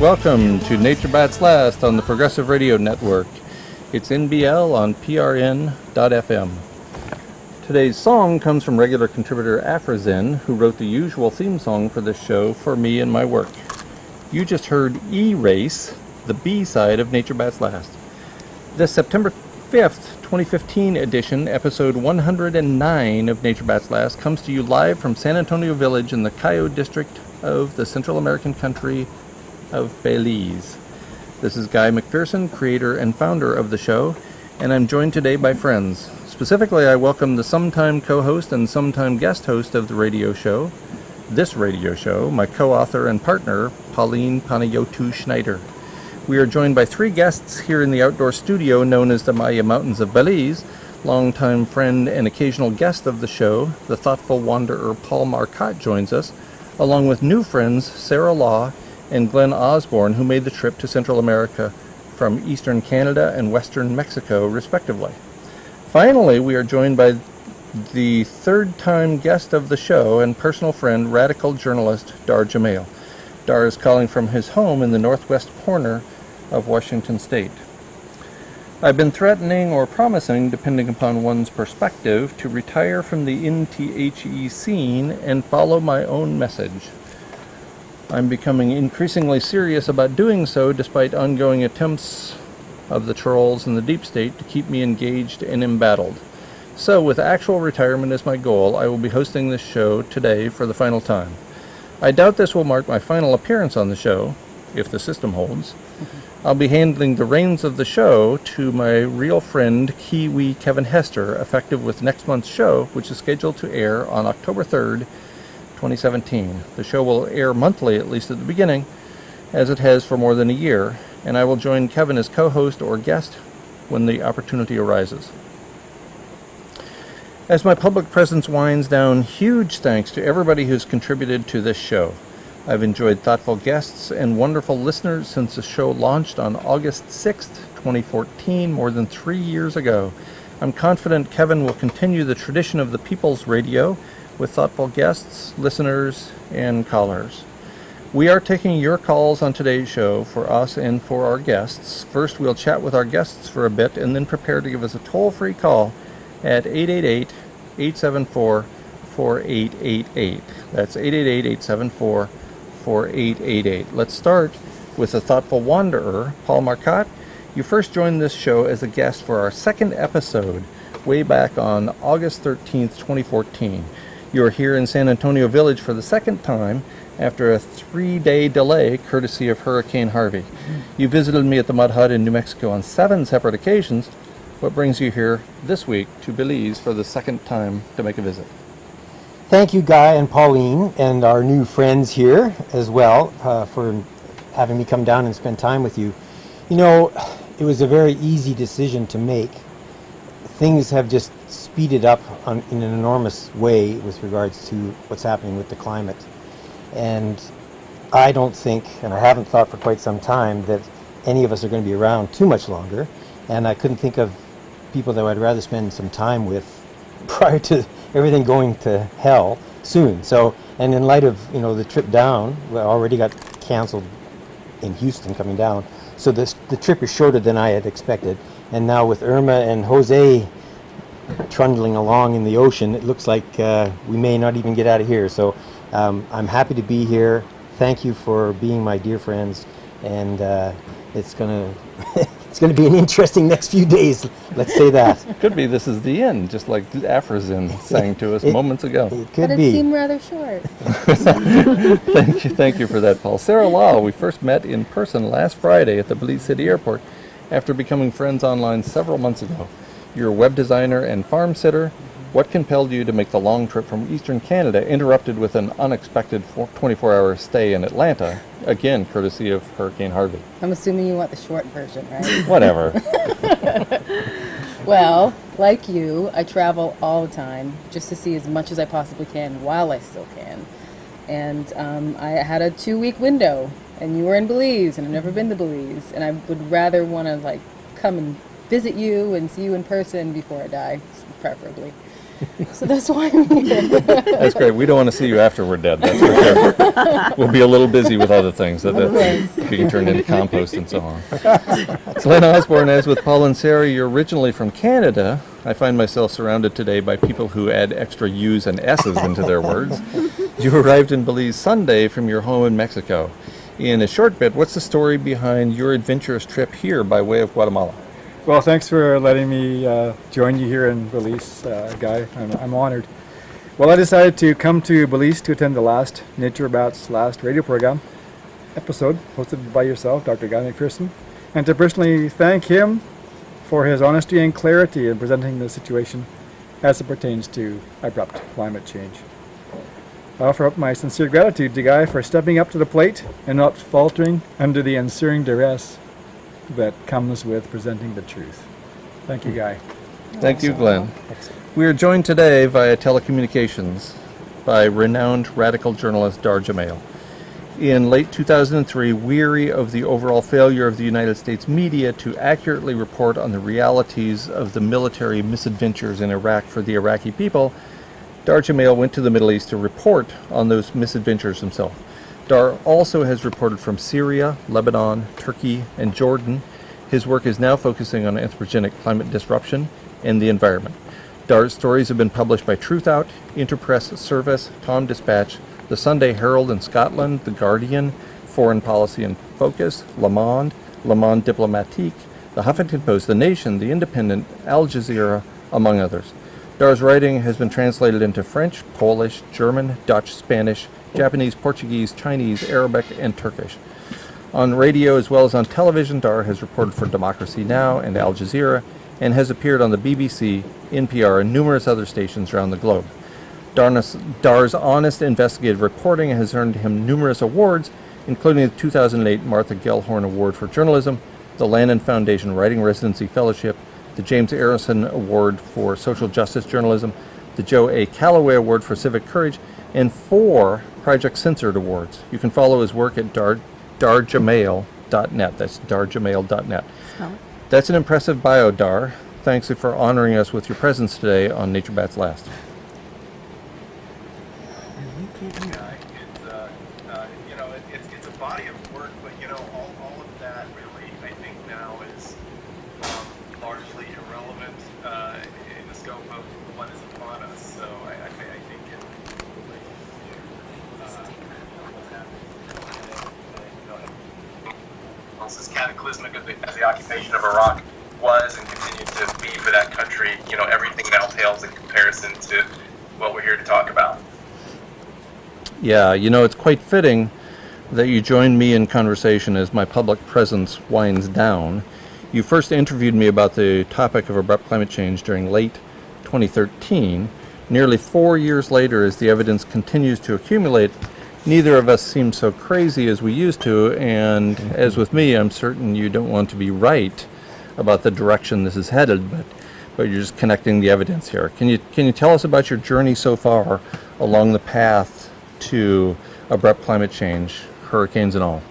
Welcome to Nature Bats Last on the Progressive Radio Network. It's NBL on PRN.FM. Today's song comes from regular contributor Afrazen, who wrote the usual theme song for this show for me and my work. You just heard E-Race, the B-side of Nature Bats Last. This September 5th, 2015 edition, episode 109 of Nature Bats Last, comes to you live from San Antonio Village in the Cayo district of the Central American country of Belize. This is Guy McPherson, creator and founder of the show, and I'm joined today by friends. Specifically, I welcome the sometime co-host and sometime guest host of the radio show, my co-author and partner, Pauline Schneider. We are joined by three guests here in the outdoor studio known as the Maya Mountains of Belize, longtime friend and occasional guest of the show, the thoughtful wanderer Paul Marcotte joins us, along with new friends Sara and Glen Osborne, who made the trip to Central America from eastern Canada and western Mexico, respectively. Finally, we are joined by the third-time guest of the show and personal friend, radical journalist Dahr Jamail. Dahr is calling from his home in the northwest corner of Washington State. I've been threatening or promising, depending upon one's perspective, to retire from the NTHE scene and follow my own message. I'm becoming increasingly serious about doing so, despite ongoing attempts of the trolls and the deep state to keep me engaged and embattled. So, with actual retirement as my goal, I will be hosting this show today for the final time. I doubt this will mark my final appearance on the show, if the system holds. I'll be handing the reins of the show to my real friend, Kiwi Kevin Hester, effective with next month's show, which is scheduled to air on October 3rd, 2017. The show will air monthly, at least at the beginning, as it has for more than a year, and I will join Kevin as co-host or guest when the opportunity arises. As my public presence winds down, huge thanks to everybody who's contributed to this show. I've enjoyed thoughtful guests and wonderful listeners since the show launched on August 6th, 2014, more than 3 years ago. I'm confident Kevin will continue the tradition of the People's Radio with thoughtful guests, listeners, and callers. We are taking your calls on today's show for us and for our guests. First, we'll chat with our guests for a bit and then prepare to give us a toll-free call at 888-874-4888. That's 888-874-4888. Let's start with the thoughtful wanderer, Paul Marcotte. You first joined this show as a guest for our second episode way back on August 13th, 2014. You are here in San Antonio Village for the second time after a 3-day delay courtesy of Hurricane Harvey. You visited me at the Mud Hut in New Mexico on 7 separate occasions. What brings you here this week to Belize for the second time to make a visit? Thank you, Guy and Pauline, and our new friends here as well, for having me come down and spend time with you. You know, it was a very easy decision to make. Things have just speeded up in an enormous way with regards to what's happening with the climate. And I don't think, and I haven't thought for quite some time, that any of us are going to be around too much longer. And I couldn't think of people that I'd rather spend some time with prior to everything going to hell soon. So, and in light of, the trip down, we already got canceled in Houston coming down. So the trip is shorter than I had expected. And now with Irma and Jose trundling along in the ocean, it looks like we may not even get out of here. So I'm happy to be here. Thank you for being my dear friends. And it's gonna be an interesting next few days. Let's say that. Could be this is the end, just like Afrazen sang to us moments ago. It could but be. It seemed rather short. Thank you for that, Paul. Sara, we first met in person last Friday at the Belize City Airport after becoming friends online several months ago. You're a web designer and farm sitter. What compelled you to make the long trip from eastern Canada, interrupted with an unexpected 24-hour stay in Atlanta, again courtesy of Hurricane Harvey? I'm assuming you want the short version, right? Whatever. Well, like you, I travel all the time just to see as much as I possibly can while I still can. And I had a 2-week window, and you were in Belize, and I've never been to Belize, and I would rather want to come and visit you and see you in person before I die, preferably. So that's why I'm here. That's great. We don't want to see you after we're dead, that's for sure. We'll be a little busy with other things that being turned into compost and so on. Glen Osborne, as with Paul and Sara, you're originally from Canada. I find myself surrounded today by people who add extra U's and S's into their words. You arrived in Belize Sunday from your home in Mexico. In a short bit, what's the story behind your adventurous trip here by way of Guatemala? Well, thanks for letting me join you here in Belize, Guy. I'm honored. Well, I decided to come to Belize to attend the last Nature Bat's last radio program episode, hosted by yourself, Dr. Guy McPherson, and to personally thank him for his honesty and clarity in presenting the situation as it pertains to abrupt climate change. I offer up my sincere gratitude to Guy for stepping up to the plate and not faltering under the ensuing duress that comes with presenting the truth. Thank you, Guy. Thank you, Glen. We are joined today via telecommunications by renowned radical journalist Dahr Jamail. In late 2003, weary of the overall failure of the United States media to accurately report on the realities of the military misadventures in Iraq for the Iraqi people, Dahr Jamail went to the Middle East to report on those misadventures himself. Dahr also has reported from Syria, Lebanon, Turkey, and Jordan. His work is now focusing on anthropogenic climate disruption and the environment. Dahr's stories have been published by Truthout, Interpress Service, Tom Dispatch, the Sunday Herald in Scotland, The Guardian, Foreign Policy in Focus, Le Monde Diplomatique, The Huffington Post, The Nation, The Independent, Al Jazeera, among others. Dahr's writing has been translated into French, Polish, German, Dutch, Spanish, Japanese, Portuguese, Chinese, Arabic, and Turkish. On radio as well as on television, Dahr has reported for Democracy Now! And Al Jazeera, and has appeared on the BBC, NPR, and numerous other stations around the globe. Dahr's honest investigative reporting has earned him numerous awards, including the 2008 Martha Gellhorn Award for Journalism, the Lannan Foundation Writing Residency Fellowship, the James Arison Award for Social Justice Journalism, the Joe A. Calloway Award for Civic Courage, and 4 Project Censored Awards. You can follow his work at dahrjamail.net. That's dahrjamail.net. That's an impressive bio, Dahr. Thanks for honoring us with your presence today on Nature Bats Last. It's a body of work, but all of that really, I think now is largely irrelevant in the scope of what is upon us. So I think it relates to what's happening. As cataclysmic as the occupation of Iraq was and continues to be for that country, everything now pales in comparison to what we're here to talk about. Yeah, it's quite fitting that you join me in conversation as my public presence winds down. You first interviewed me about the topic of abrupt climate change during late 2013. Nearly 4 years later, as the evidence continues to accumulate, neither of us seem so crazy as we used to, and as with me, I'm certain you don't want to be right about the direction this is headed, but you're just connecting the evidence here. Can you tell us about your journey so far along the path to abrupt climate change, hurricanes and all?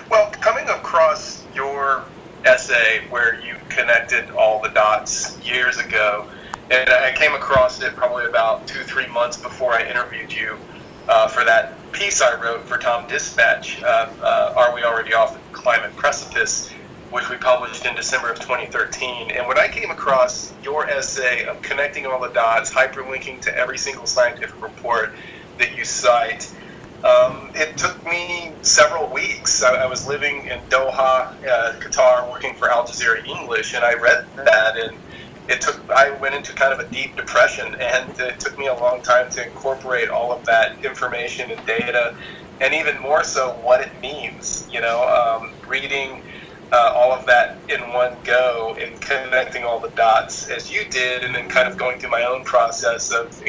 Well, coming across your essay where you connected all the dots years ago, and I came across it probably about 2-3 months before I interviewed you for that piece I wrote for Tom Dispatch, Are We Already Off the Climate Precipice, which we published in December of 2013. And when I came across your essay of connecting all the dots, hyperlinking to every single scientific report that you cite, it took me several weeks. I was living in Doha, Qatar, working for Al Jazeera English, and I read that, and I went into kind of a deep depression, and it took me a long time to incorporate all of that information and data, and even more so what it means, reading all of that in one go and connecting all the dots as you did, and then kind of going through my own process of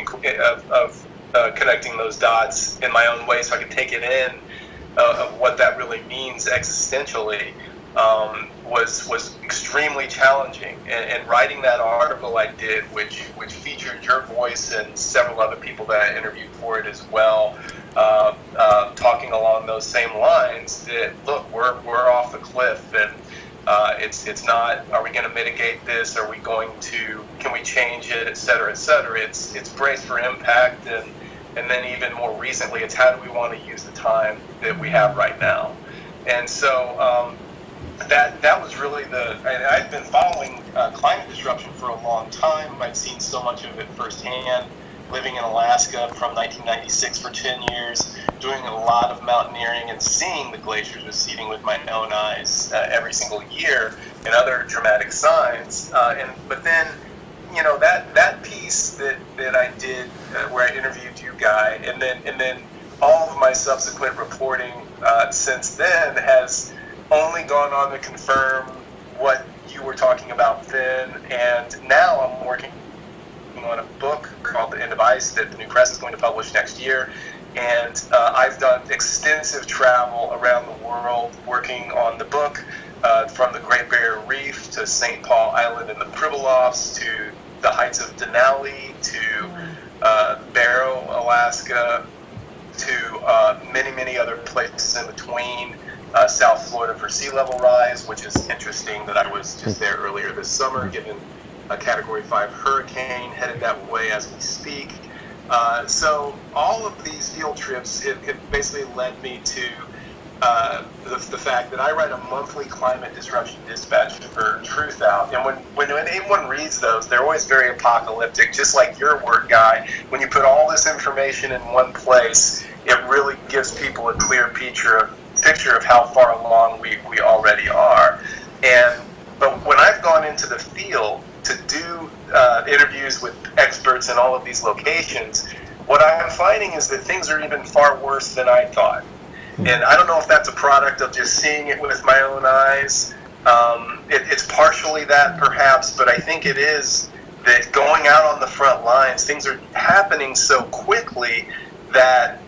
connecting those dots in my own way so I could take it in of what that really means existentially was extremely challenging. And writing that article I did, which featured your voice and several other people that I interviewed for it as well, talking along those same lines that, look, we're off the cliff, and It's not, are we going to mitigate this? Are we going to, can we change it, et cetera, et cetera. It's brace for impact, and then even more recently, it's how do we want to use the time that we have right now. And so that was really I've been following climate disruption for a long time. I've seen so much of it firsthand, living in Alaska from 1996 for 10 years, doing a lot of mountaineering and seeing the glaciers receding with my own eyes every single year, and other dramatic signs. But then, you know, that piece that I did where I interviewed you, Guy, and then all of my subsequent reporting since then has only gone on to confirm what you were talking about then. And now I'm working on a book called The End of Ice that the new press is going to publish next year. And I've done extensive travel around the world working on the book, from the Great Barrier Reef to St. Paul Island in the Pribilofs to the heights of Denali to Barrow, Alaska, to many, many other places in between. South Florida for sea level rise, which is interesting that I was just there earlier this summer, given a Category 5 hurricane headed that way as we speak. So all of these field trips have basically led me to the fact that I write a monthly climate disruption dispatch for Truth Out. And when anyone reads those, they're always very apocalyptic, just like your work, Guy. When you put all this information in one place, it really gives people a clear picture of how far along we already are. But when I've gone into the field to do interviews with experts in all of these locations, what I'm finding is that things are even far worse than I thought. And I don't know if that's a product of just seeing it with my own eyes. It's partially that, perhaps, but I think it is that going out on the front lines, things are happening so quickly that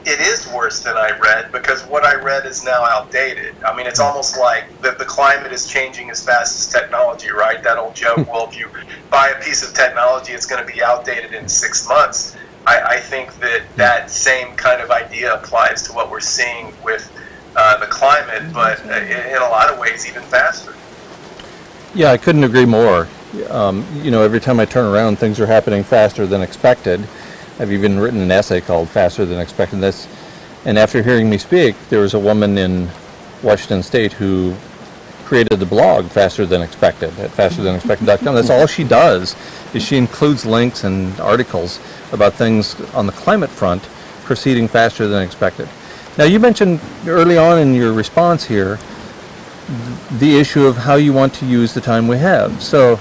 it is worse than I read, because what I read is now outdated. I mean, it's almost like the climate is changing as fast as technology, right? That old joke, well, if you buy a piece of technology, it's going to be outdated in 6 months. I think that same kind of idea applies to what we're seeing with the climate, but in a lot of ways even faster. Yeah, I couldn't agree more. You know, every time I turn around, things are happening faster than expected. I've even written an essay called Faster Than Expected. And after hearing me speak, there was a woman in Washington State who created the blog Faster Than Expected at fasterthanexpected.com. That's all she does, is she includes links and articles about things on the climate front proceeding faster than expected. Now, you mentioned early on in your response here the issue of how you want to use the time we have. So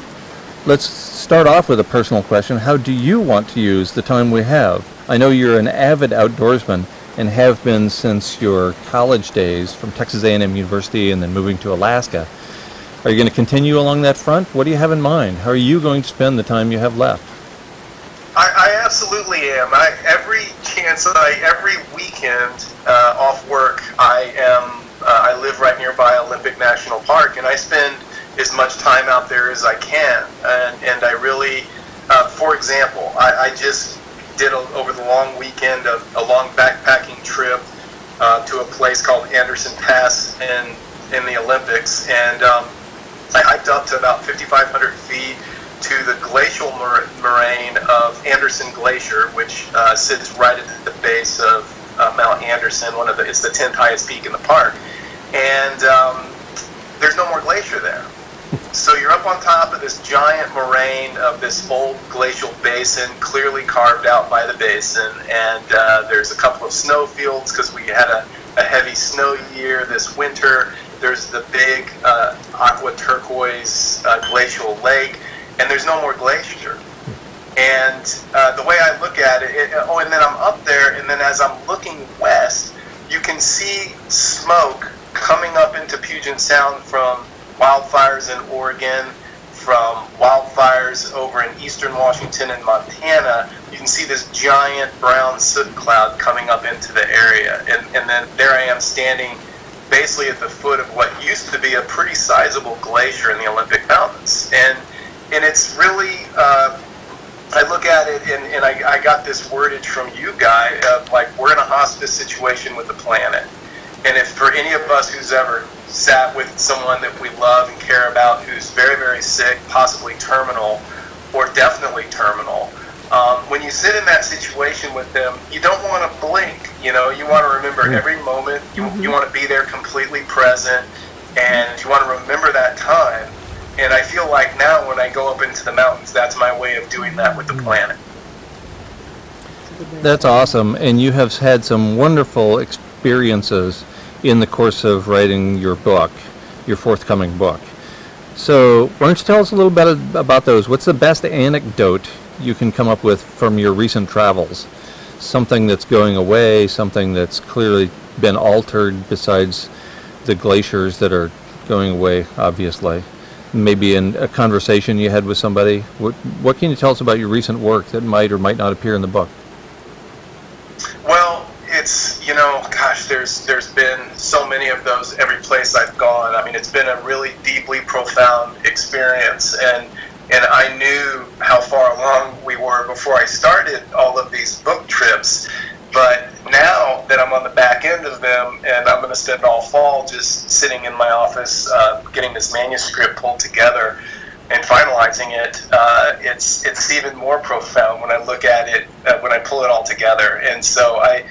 let's start off with a personal question. How do you want to use the time we have? I know you're an avid outdoorsman and have been since your college days from Texas A&M University and then moving to Alaska. Are you going to continue along that front? What do you have in mind? How are you going to spend the time you have left? I absolutely am. Every weekend off work, I live right nearby Olympic National Park, and I spend as much time out there as I can. And I really, for example, I just did over the long weekend a long backpacking trip to a place called Anderson Pass in the Olympics, and I hiked up to about 5,500 feet to the glacial moraine of Anderson Glacier, which sits right at the base of Mount Anderson. It's the 10th highest peak in the park, and there's no more glacier there. So you're up on top of this giant moraine of this old glacial basin, clearly carved out by the basin, and there's a couple of snow fields because we had a heavy snow year this winter. There's the big aqua turquoise glacial lake, and there's no more glacier. And the way I look at it, and then I'm up there, and then as I'm looking west, you can see smoke coming up into Puget Sound from wildfires in Oregon, from wildfires over in eastern Washington and Montana. You can see this giant brown soot cloud coming up into the area. And then there I am standing basically at the foot of what used to be a pretty sizable glacier in the Olympic Mountains. And it's really, I look at it, and I got this wordage from you, Guy, of like, we're in a hospice situation with the planet. And if for any of us who's ever sat with someone that we love and care about who's very, very sick, possibly terminal, or definitely terminal, when you sit in that situation with them, you don't want to blink. You know, you want to remember every moment. You want to be there completely present, and you want to remember that time. And I feel like now when I go up into the mountains, that's my way of doing that with the planet. That's awesome. And you have had some wonderful experiences in the course of writing your book, your forthcoming book. So why don't you tell us a little bit about those? What's the best anecdote you can come up with from your recent travels? Something that's going away, something that's clearly been altered besides the glaciers that are going away, obviously. Maybe in a conversation you had with somebody. What can you tell us about your recent work that might or might not appear in the book? Well, it's, you know, gosh, there's been so many of those every place I've gone. I mean, it's been a really deeply profound experience, and I knew how far along we were before I started all of these book trips. But now that I'm on the back end of them, and I'm going to spend all fall just sitting in my office, getting this manuscript pulled together and finalizing it, it's even more profound when I look at it, when I pull it all together. And so I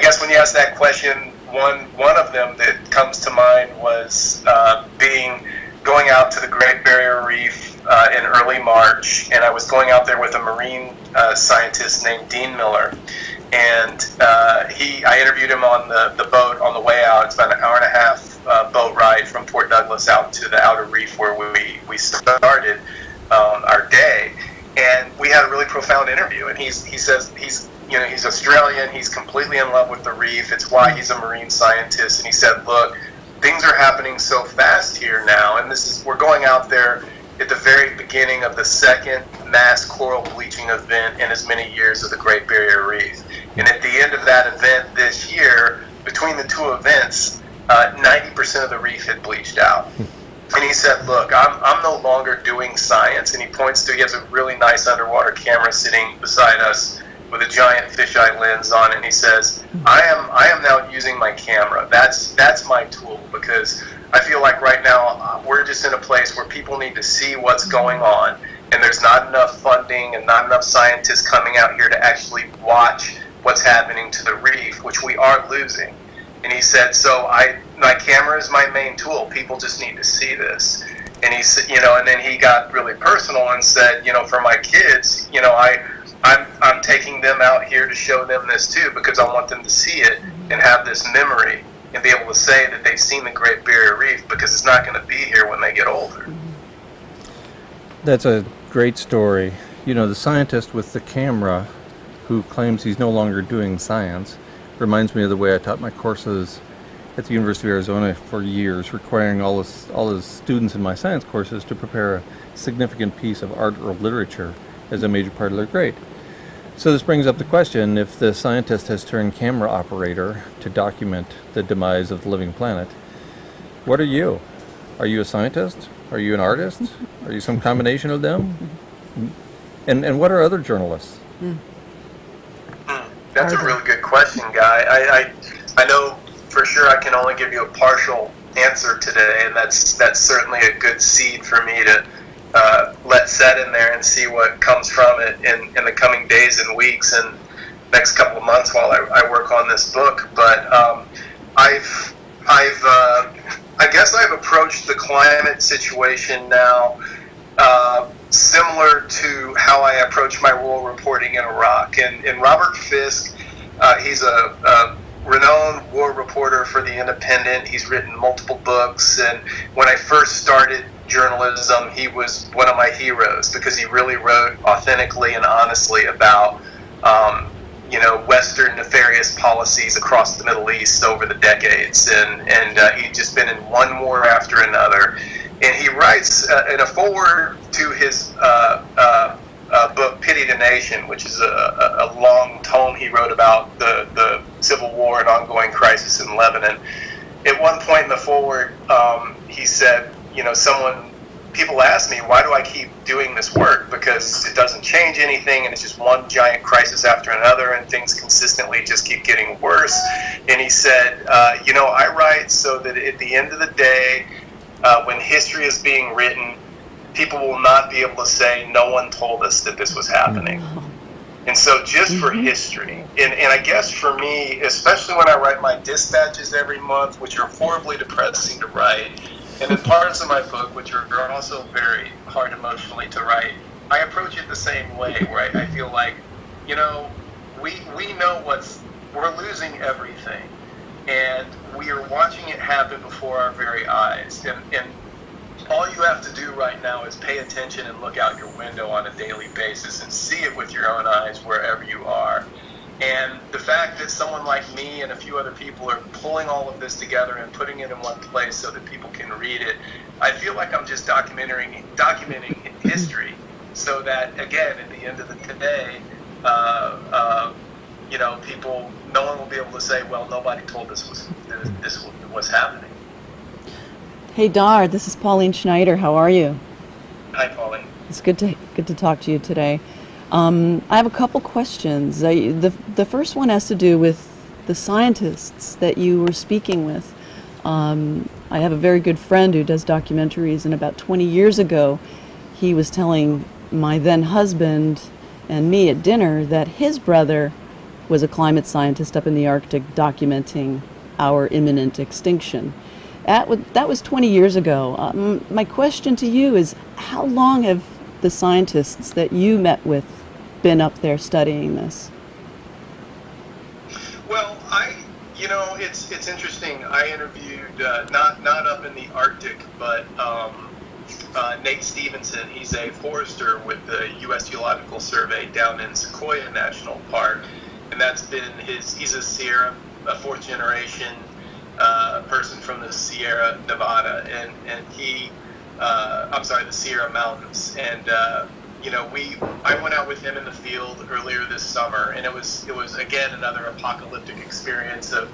guess when you ask that question, one of them that comes to mind was going out to the Great Barrier Reef in early March, and I was going out there with a marine scientist named Dean Miller. And I interviewed him on the boat on the way out. It's about an hour and a half boat ride from Port Douglas out to the outer reef where we started our day. And we had a really profound interview. And he says he's Australian. He's completely in love with the reef. It's why he's a marine scientist. And he said, look, things are happening so fast here now, and we're going out there at the very beginning of the second mass coral bleaching event in as many years of the Great Barrier Reef. And at the end of that event this year, between the two events, 90% of the reef had bleached out. And he said, look, I'm no longer doing science. And he has a really nice underwater camera sitting beside us with a giant fisheye lens on it. And he says, I am now using my camera. That's my tool, because I feel like right now we're just in a place where people need to see what's going on, and there's not enough funding and not enough scientists coming out here to actually watch what's happening to the reef, which we are losing. And he said, so my camera is my main tool. People just need to see this. And he said, and then he got really personal and said, for my kids, I'm taking them out here to show them this too, because I want them to see it and have this memory and be able to say that they've seen the Great Barrier Reef, because it's not going to be here when they get older. That's a great story. The scientist with the camera who claims he's no longer doing science reminds me of the way I taught my courses at the University of Arizona for years, requiring all the students in my science courses to prepare a significant piece of art or literature as a major part of their grade. So this brings up the question, if the scientist has turned camera operator to document the demise of the living planet, what are you? Are you a scientist? Are you an artist? Are you some combination of them? And what are other journalists? That's a really good question, Guy. I know for sure I can only give you a partial answer today, and that's certainly a good seed for me to let set in there and see what comes from it in the coming days and weeks and next couple of months while I work on this book. But I guess I've approached the climate situation now similar to how I approach my war reporting in Iraq. And Robert Fisk, he's a renowned war reporter for The Independent. He's written multiple books, and when I first started journalism, he was one of my heroes, because he really wrote authentically and honestly about Western nefarious policies across the Middle East over the decades, and he'd just been in one war after another. And he writes in a foreword to his book Pity the Nation, which is a long tome he wrote about the civil war and ongoing crisis in Lebanon. At one point in the foreword, he said, someone people ask me, why do I keep doing this work? Because it doesn't change anything, and it's just one giant crisis after another, and things consistently just keep getting worse. And he said, I write so that at the end of the day, when history is being written, people will not be able to say, no one told us that this was happening. And so just for history, and I guess for me, especially when I write my dispatches every month, which are horribly depressing to write, and then parts of my book, which are also very hard emotionally to write, I approach it the same way, where I feel like, we know we're losing everything, and we are watching it happen before our very eyes, and all you have to do right now is pay attention and look out your window on a daily basis and see it with your own eyes wherever you are. And the fact that someone like me and a few other people are pulling all of this together and putting it in one place so that people can read it, I feel like I'm just documenting history, so that, again, at the end of the day, people, no one will be able to say, well, nobody told us this was happening. Hey Dahr, this is Pauline Schneider. How are you? Hi, Pauline. It's good to talk to you today. I have a couple questions. The first one has to do with the scientists that you were speaking with. I have a very good friend who does documentaries, and about 20 years ago, he was telling my then husband and me at dinner that his brother was a climate scientist up in the Arctic documenting our imminent extinction. That was 20 years ago. My question to you is, how long have the scientists that you met with been up there studying this? Well, it's interesting. I interviewed not up in the Arctic, but Nate Stevenson. He's a forester with the U.S. Geological Survey down in Sequoia National Park, and that's been he's a Sierra, a fourth generation person from the Sierra Nevada, and he, the Sierra Mountains, and I went out with him in the field earlier this summer, and it was again another apocalyptic experience of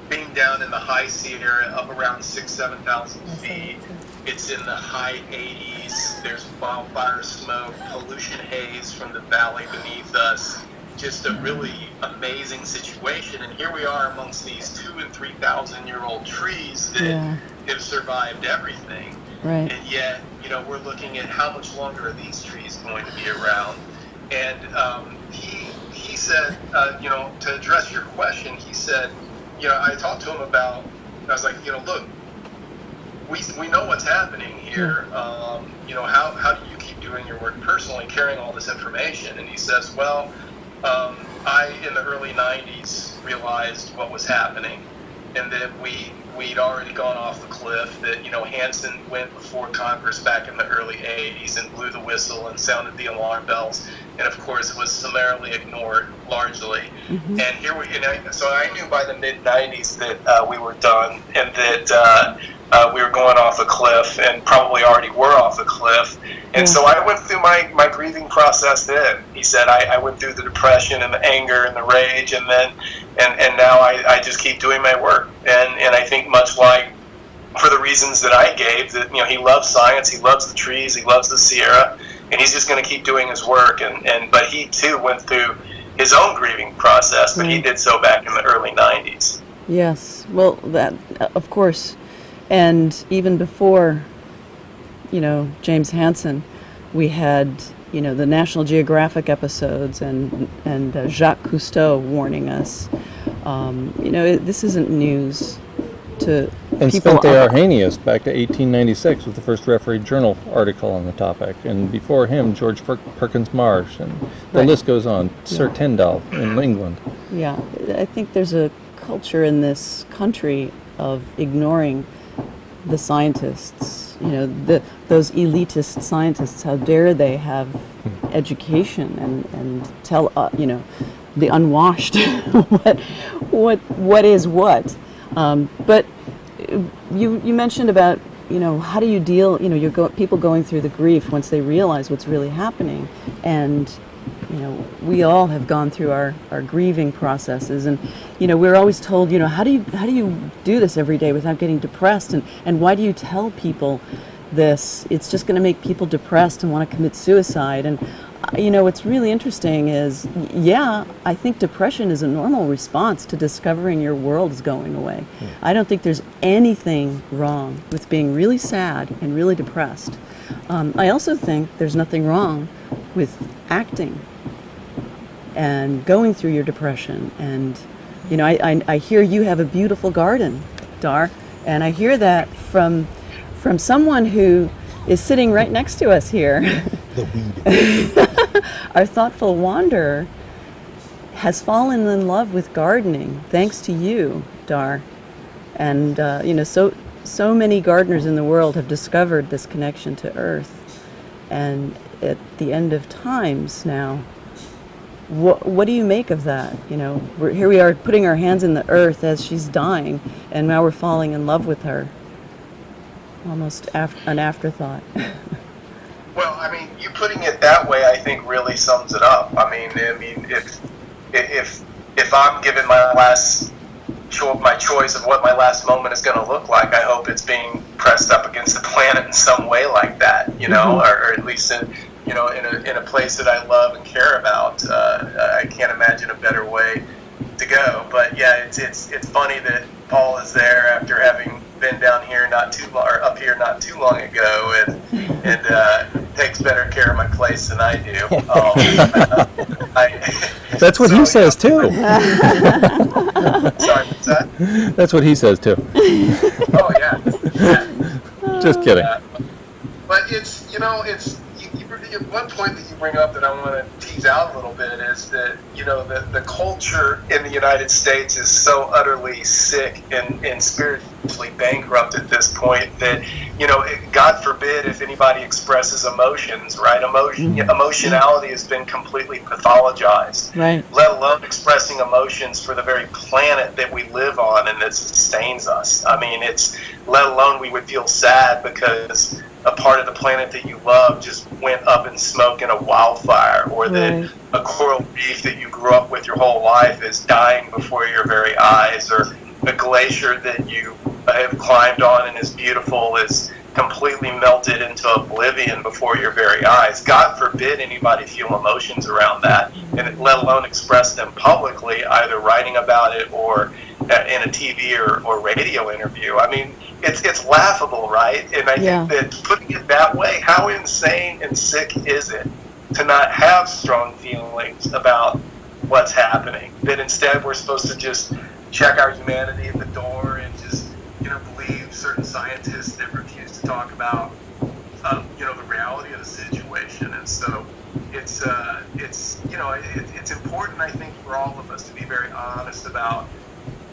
being down in the high Sierra, up around 7,000 feet. It's in the high 80s. There's wildfire smoke, pollution haze from the valley beneath us. Just a really amazing situation, and here we are amongst these 2,000 and 3,000 year old trees that have survived everything. Right. And yet, we're looking at how much longer are these trees going to be around. And he said, to address your question, he said, I talked to him about, I was like, look, we know what's happening here. How do you keep doing your work personally, carrying all this information? And he says, well, I, in the early 90s, realized what was happening, and that we'd already gone off the cliff, that, Hansen went before Congress back in the early 80s and blew the whistle and sounded the alarm bells, and of course was summarily ignored, largely. Mm-hmm. And so I knew by the mid-90s that we were done, and that we were going off a cliff, and probably already were off a cliff. And so I went through my grieving process then. He said I went through the depression and the anger and the rage, and then and now I just keep doing my work. And I think, much like, for the reasons that I gave, that he loves science, he loves the trees, he loves the Sierra, and he's just going to keep doing his work. But he too went through his own grieving process, but he did so back in the early 90s. Yes, well, that of course, and even before, James Hansen, we had, the National Geographic episodes and Jacques Cousteau warning us. This isn't news to and people. Svante Arrhenius back to 1896 with the first Refereed Journal article on the topic, and before him, George Perkins Marsh, and the list goes on. Sir Tyndall in England. Yeah, I think there's a culture in this country of ignoring the scientists. Those elitist scientists, how dare they have education and tell the unwashed what is what. But you mentioned about how do you deal, people going through the grief once they realize what's really happening, and we all have gone through our grieving processes, and we're always told, how do you do this every day without getting depressed, and why do you tell people this, it's just going to make people depressed and want to commit suicide. And what's really interesting is, yeah, I think depression is a normal response to discovering your world is going away. Yeah. I don't think there's anything wrong with being really sad and really depressed. I also think there's nothing wrong with acting and going through your depression. And, I hear you have a beautiful garden, Dahr, and I hear that from someone who is sitting right next to us here. The weed. Our thoughtful wanderer has fallen in love with gardening thanks to you, Dahr. And so many gardeners in the world have discovered this connection to earth. And at the end of times now, what do you make of that? Here we are putting our hands in the earth as she's dying, and now we're falling in love with her. Almost an afterthought. Well, I mean, you putting it that way, I think, really sums it up. I mean, if I'm given my choice of what my last moment is going to look like, I hope it's being pressed up against the planet in some way like that, or at least in a place that I love and care about. I can't imagine a better way to go. But yeah, it's funny that Paul is there after having been down here up here not too long ago, and takes better care of my place than I do. That's what he says too. Sorry, what's that? That's what he says too. Oh yeah. Just kidding. But it's one point that you bring up that I want to tease out a little bit is that the culture in the United States is so utterly sick and spiritually bankrupt at this point that God forbid if anybody expresses emotions, right? Emotionality has been completely pathologized, right? Let alone expressing emotions for the very planet that we live on and that sustains us. I mean, let alone we would feel sad because a part of the planet that you love just went up in smoke in a wildfire, or that a coral reef that you grew up with your whole life is dying before your very eyes, or a glacier that you have climbed on and is beautiful is completely melted into oblivion before your very eyes. God forbid anybody feel emotions around that, and let alone express them publicly, either writing about it or in a TV or radio interview. I mean, it's laughable, right? And I think that putting it that way, how insane and sick is it to not have strong feelings about what's happening? That instead we're supposed to just check our humanity at the door and just believe certain scientists that refuse to talk about the reality of the situation. And so it's important, I think, for all of us to be very honest about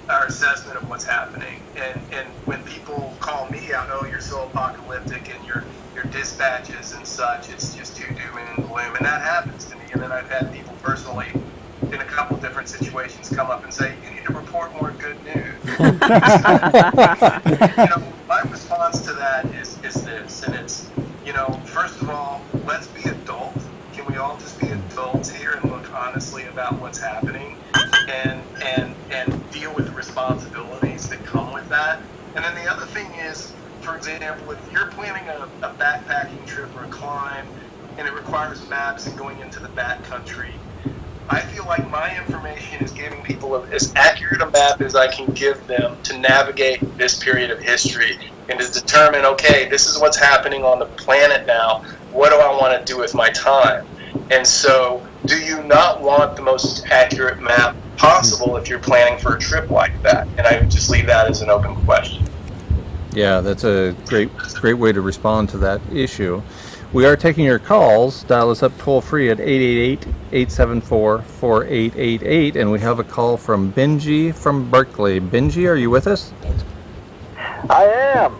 our assessment of what's happening. And when people call me out, oh, you're so apocalyptic and your dispatches and such, it's just too doom and gloom, and that happens to me. And then I've had people personally in a couple different situations come up and say, you need to report more good news. My response to that is this, and it's, first of all, let's be adult. Can we all just be adults here and look honestly about what's happening and deal with the responsibilities that come with that? And then the other thing is, for example, if you're planning a backpacking trip or a climb and it requires maps and going into the backcountry, I feel like my information is giving people as accurate a map as I can give them to navigate this period of history and to determine, okay, this is what's happening on the planet now. What do I want to do with my time? And so, do you not want the most accurate map possible if you're planning for a trip like that? And I would just leave that as an open question. Yeah, that's a great way to respond to that issue. We are taking your calls. Dial us up toll-free at 888-874-4888, and we have a call from Benji from Berkeley. Benji, are you with us? I am.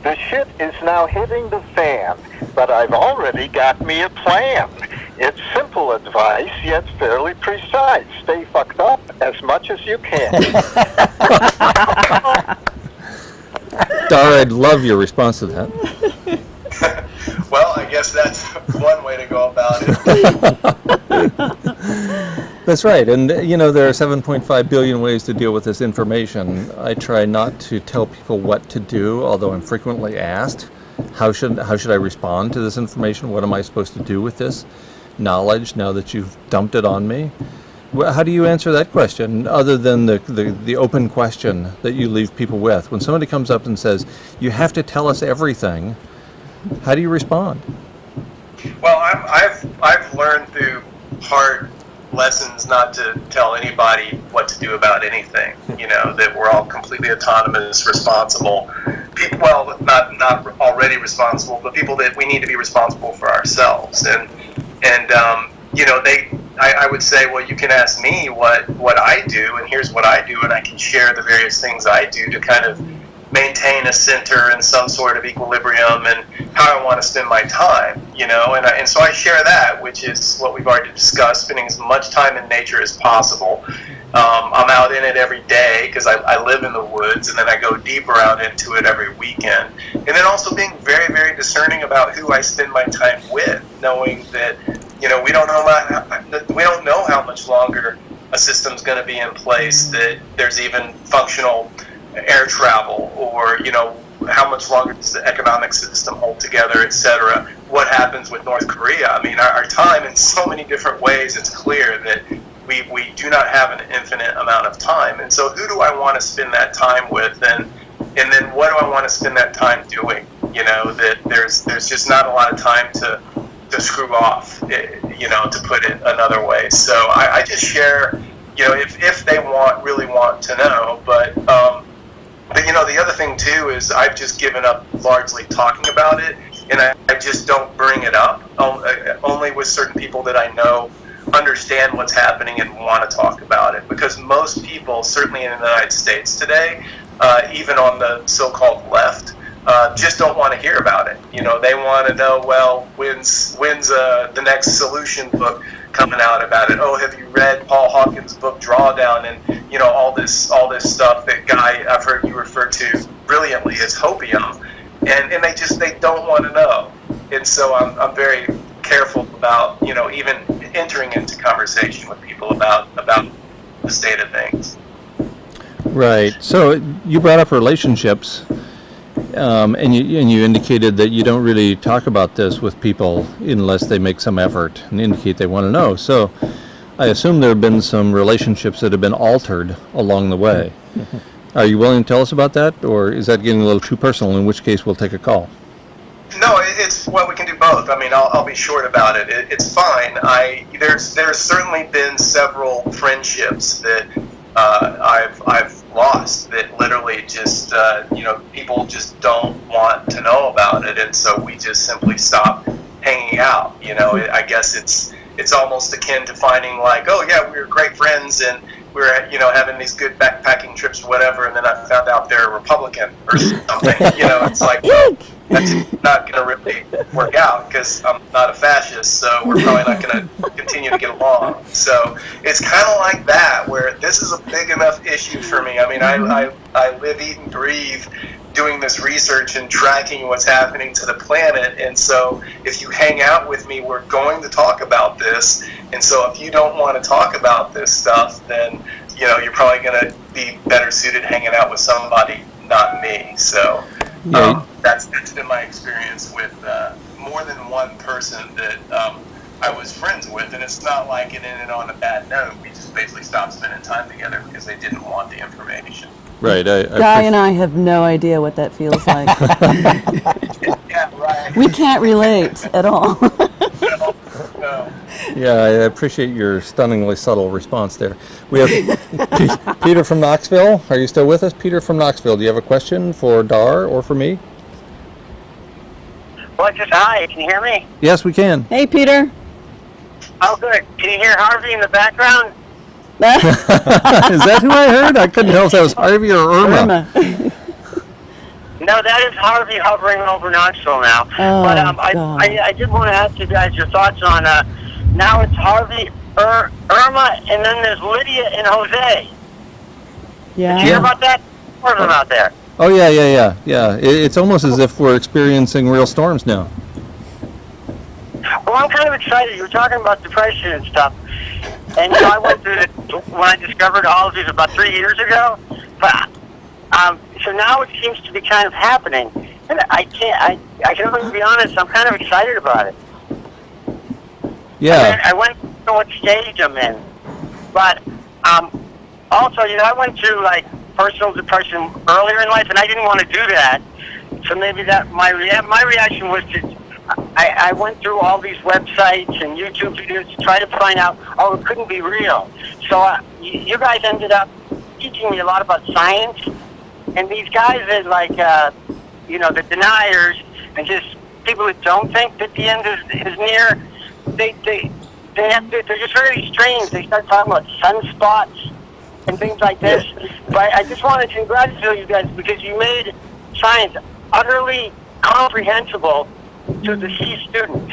The shit is now hitting the fan, but I've already got me a plan. It's simple advice, yet fairly precise. Stay fucked up as much as you can. Dahr, I'd love your response to that. Well, I guess that's one way to go about it. That's right, and you know there are 7.5 billion ways to deal with this information. I try not to tell people what to do, although I'm frequently asked, how should I respond to this information? What am I supposed to do with this knowledge now that you've dumped it on me? How do you answer that question, other than the open question that you leave people with? When somebody comes up and says, you have to tell us everything, how do you respond? Well, I've learned through hard lessons not to tell anybody what to do about anything. You know, that we're all completely autonomous, responsible people. Well, not already responsible, but people that we need to be responsible for ourselves. And you know, I would say, well, you can ask me what I do, and here's what I do, and I can share the various things I do to kind of maintain a center and some sort of equilibrium and how I want to spend my time, you know, and so I share that, which is what we've already discussed, spending as much time in nature as possible. I'm out in it every day because I live in the woods, and then I go deeper out into it every weekend. And then also being very, very discerning about who I spend my time with, knowing that, you know, we don't know how much longer a system's going to be in place, that there's even functional air travel, or, you know, how much longer does the economic system hold together, etc. What happens with North Korea? I mean, our time in so many different ways, it's clear that we do not have an infinite amount of time. And so who do I want to spend that time with, and then what do I want to spend that time doing? You know, that there's just not a lot of time to screw off, you know, to put it another way. So I just share, you know, if they really want to know. But you know, the other thing too is I've just given up largely talking about it, and I just don't bring it up, only with certain people that I know understand what's happening and want to talk about it. Because most people, certainly in the United States today, even on the so-called left, just don't want to hear about it. You know, they want to know, well, when's the next solution book coming out about it? Oh, have you read Paul Hawkins' book Drawdown? And, you know, all this stuff that Guy, I've heard you refer to brilliantly as hopium, and they don't want to know. And so I'm very careful about, you know, even entering into conversation with people about the state of things. Right. So you brought up relationships, and you indicated that you don't really talk about this with people unless they make some effort and indicate they want to know. So I assume there have been some relationships that have been altered along the way. Are you willing to tell us about that, or is that getting a little too personal, in which case we'll take a call? No, it's, well, we can do both. I mean, I'll be short about it. It's fine. There's certainly been several friendships that I've lost, that literally just you know, people just don't want to know about it, and so we just simply stop hanging out. You know, I guess it's almost akin to finding, like, oh yeah, we were great friends and we were, you know, having these good backpacking trips or whatever, and then I found out they're a Republican or something. You know, it's like, well, that's not going to really work out because I'm not a fascist, so we're probably not going to continue to get along. So it's kind of like that, where this is a big enough issue for me. I mean, I live, eat, and breathe doing this research and tracking what's happening to the planet, and so if you hang out with me, we're going to talk about this. And so if you don't want to talk about this stuff, then, you know, you're probably going to be better suited hanging out with somebody, not me. So that's been my experience with more than one person that I was friends with, and it's not like it ended on a bad note. We just basically stopped spending time together because they didn't want the information. Right. Guy and I have no idea what that feels like. Yeah, right. We can't relate at all. No. Yeah, I appreciate your stunningly subtle response there. We have Peter from Knoxville. Are you still with us, Peter from Knoxville? Do you have a question for Dahr or for me? Well, just hi. Can you hear me? Yes, we can. Hey, Peter. Oh, good. Can you hear Harvey in the background? Is that who I heard? I couldn't tell if that was Harvey or Irma. No, that is Harvey hovering over Knoxville now. Oh, but God. I did want to ask you guys your thoughts on, now it's Harvey, Irma, and then there's Lydia and Jose. Yeah. Did you hear about that? What them out there? Oh, yeah. It's almost as if we're experiencing real storms now. Well, I'm kind of excited. You were talking about depression and stuff. And I went through it when I discovered ologies about 3 years ago. But so now it seems to be kind of happening, and I can only be honest. I'm kind of excited about it. Yeah. I went to what stage I'm in, but also, I went through like personal depression earlier in life, and I didn't want to do that. So maybe that my reaction was to. I went through all these websites and YouTube videos to try to find out, it couldn't be real. So you guys ended up teaching me a lot about science, and these guys are like, the deniers and just people that don't think that the end is near. They're just very strange. They start talking about sunspots and things like this. But I just wanted to congratulate you guys because you made science utterly comprehensible to the C student.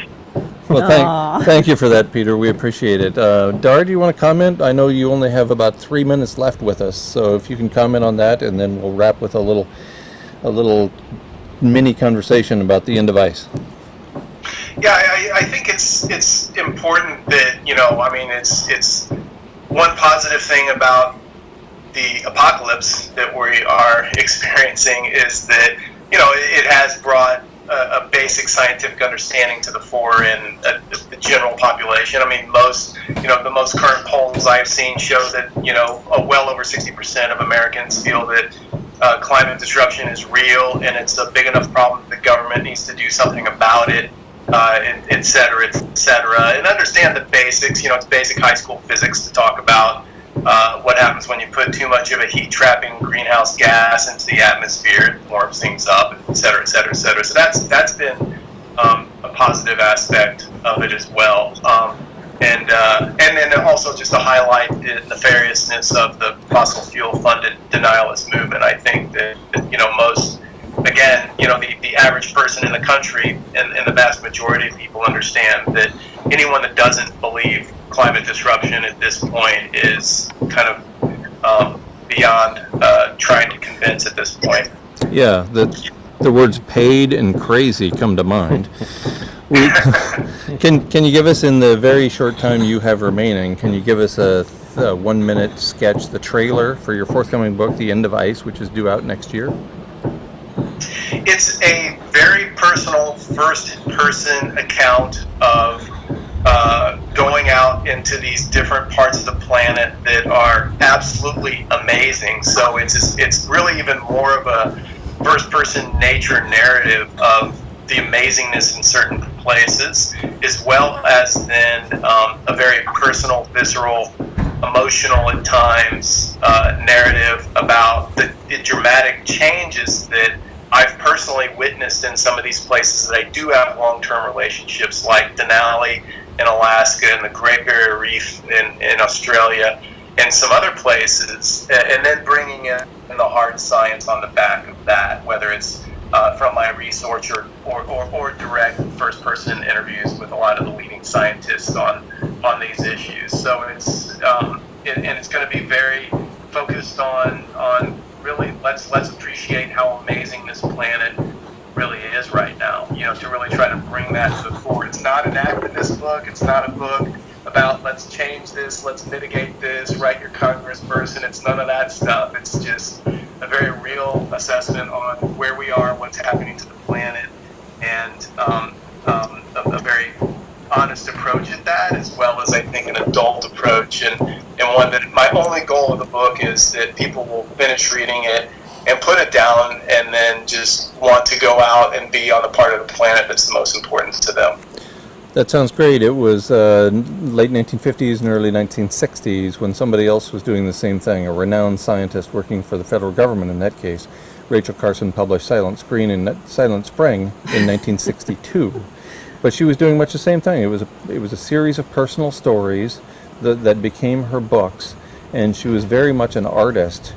Well, thank you for that, Peter. We appreciate it. Dahr, do you want to comment? I know you only have about 3 minutes left with us, so if you can comment on that, and then we'll wrap with a little mini conversation about the end of ice. Yeah, I think it's important that it's one positive thing about the apocalypse that we are experiencing is that it has brought a basic scientific understanding to the fore in the general population. I mean, the most current polls I've seen show that, well over 60% of Americans feel that climate disruption is real and it's a big enough problem that the government needs to do something about it, et cetera, et cetera. And understand the basics, it's basic high school physics to talk about what happens when you put too much of a heat-trapping greenhouse gas into the atmosphere. It warms things up, et cetera, et cetera, et cetera. So that's been a positive aspect of it as well. And then also just to highlight the nefariousness of the fossil fuel-funded denialist movement. I think that most, again, the average person in the country and the vast majority of people understand that anyone that doesn't believe climate disruption at this point is kind of beyond trying to convince at this point. Yeah, the words paid and crazy come to mind. Can you give us, in the very short time you have remaining, can you give us a 1 minute sketch, the trailer for your forthcoming book, The End of Ice, which is due out next year? It's a very personal first-person account of going out into these different parts of the planet that are absolutely amazing. So it's really even more of a first-person nature narrative of the amazingness in certain places, as well as then a very personal, visceral, emotional at times narrative about the dramatic changes that I've personally witnessed in some of these places that I do have long-term relationships, like Denali in Alaska and the Great Barrier Reef in Australia and some other places, and then bringing in the hard science on the back of that, whether it's from my research or direct first-person interviews with a lot of the leading scientists on these issues. So it's going to be very focused on really let's appreciate how amazing this planet really is right now, to really try to bring that to the fore. It's not an activist book. It's not a book about let's change this, let's mitigate this, write your congressperson. It's none of that stuff. It's just a very real assessment on where we are, what's happening to the planet, and a very honest approach at that, as well as I think an adult approach, and one that my only goal of the book is that people will finish reading it and put it down and then just want to go out and be on the part of the planet that's the most important to them. That sounds great. It was late 1950s and early 1960s when somebody else was doing the same thing, a renowned scientist working for the federal government in that case. Rachel Carson published Silent Spring in 1962. But she was doing much the same thing. It was a series of personal stories that became her books, and she was very much an artist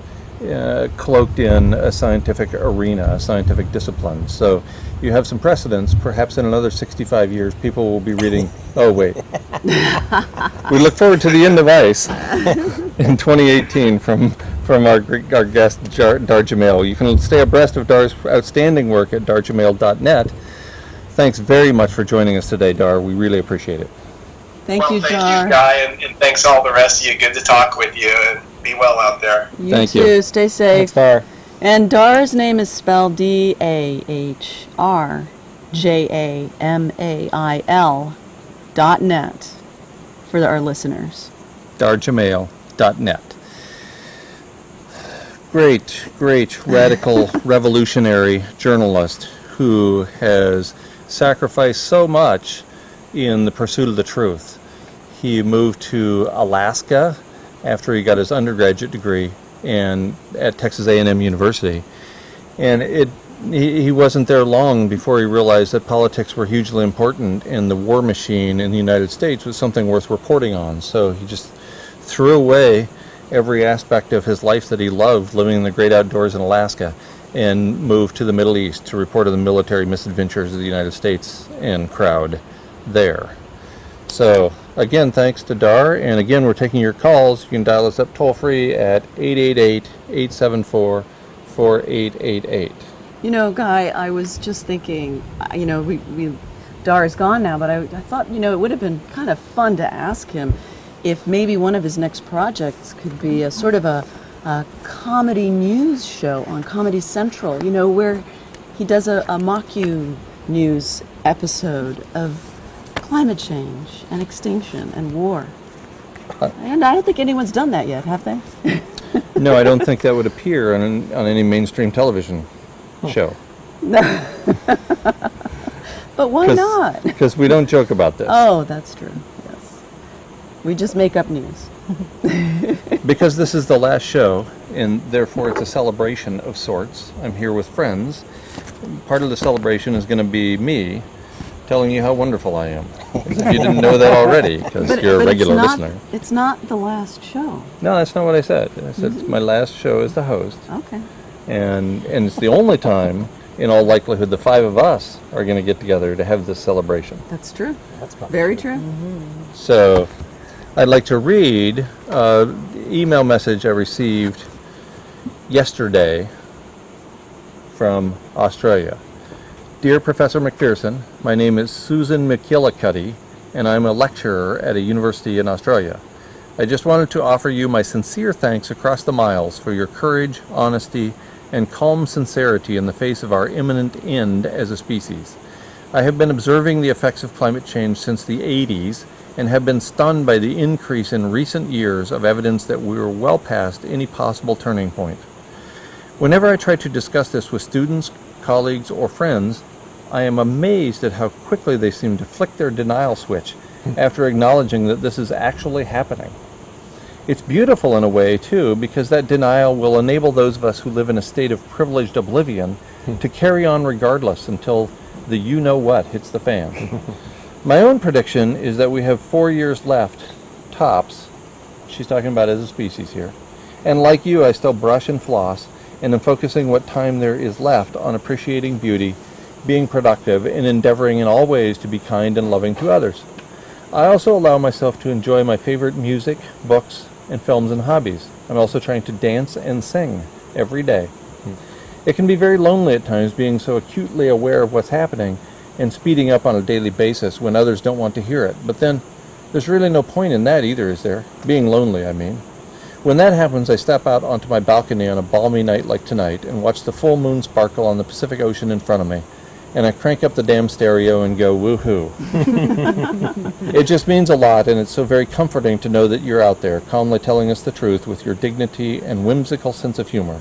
cloaked in a scientific arena, a scientific discipline. So you have some precedents. Perhaps in another 65 years, people will be reading. Oh wait, we look forward to The End of Ice in 2018 from our guest Dahr Jamail. You can stay abreast of Dahr's outstanding work at dahrjamail.net. Thanks very much for joining us today, Dahr. We really appreciate it. Thank you, thank Dahr. you, Guy, and thanks all the rest of you. Good to talk with you, and be well out there. You too. Stay safe. Thanks, Dahr. And Dahr's name is spelled DahrJamail.net for our listeners. DahrJamail.net. Great radical revolutionary journalist who has sacrificed so much in the pursuit of the truth. He moved to Alaska after he got his undergraduate degree and at Texas A&M University. And he wasn't there long before he realized that politics were hugely important and the war machine in the United States was something worth reporting on. So he just threw away every aspect of his life that he loved, living in the great outdoors in Alaska, and moved to the Middle East to report on the military misadventures of the United States and crowd there. So again, thanks to Dahr, and again, we're taking your calls. You can dial us up toll free at 888-874-4888. You know, Guy, I was just thinking, Dahr is gone now, but I thought, it would have been kind of fun to ask him if maybe one of his next projects could be a sort of a comedy news show on Comedy Central, where he does a mock-you news episode of climate change and extinction and war. And I don't think anyone's done that yet, have they? No, I don't think that would appear on any mainstream television show. But why not? Because we don't joke about this. Oh, that's true. Yes. We just make up news. Because this is the last show, and therefore it's a celebration of sorts. I'm here with friends. Part of the celebration is going to be me telling you how wonderful I am. If you didn't know that already, because you're a regular listener. It's not the last show. No, that's not what I said. I said it's my last show as the host. Okay. And it's the only time, in all likelihood, the five of us are going to get together to have this celebration. That's true. That's very true. Mm-hmm. So I'd like to read an email message I received yesterday from Australia. Dear Professor McPherson, my name is Susan McKillicuddy, and I'm a lecturer at a university in Australia. I just wanted to offer you my sincere thanks across the miles for your courage, honesty, and calm sincerity in the face of our imminent end as a species. I have been observing the effects of climate change since the 80s and have been stunned by the increase in recent years of evidence that we are well past any possible turning point. Whenever I try to discuss this with students, colleagues, or friends, I am amazed at how quickly they seem to flick their denial switch after acknowledging that this is actually happening. It's beautiful in a way, too, because that denial will enable those of us who live in a state of privileged oblivion to carry on regardless until the you-know-what hits the fan. My own prediction is that we have 4 years left, tops, she's talking about as a species here, and like you, I still brush and floss, and am focusing what time there is left on appreciating beauty, being productive, and endeavoring in all ways to be kind and loving to others. I also allow myself to enjoy my favorite music, books, and films and hobbies. I'm also trying to dance and sing every day. It can be very lonely at times being so acutely aware of what's happening and speeding up on a daily basis when others don't want to hear it. But then, there's really no point in that either, is there? Being lonely, I mean. When that happens, I step out onto my balcony on a balmy night like tonight and watch the full moon sparkle on the Pacific Ocean in front of me. And I crank up the damn stereo and go, woohoo. It just means a lot, and it's so very comforting to know that you're out there, calmly telling us the truth with your dignity and whimsical sense of humor.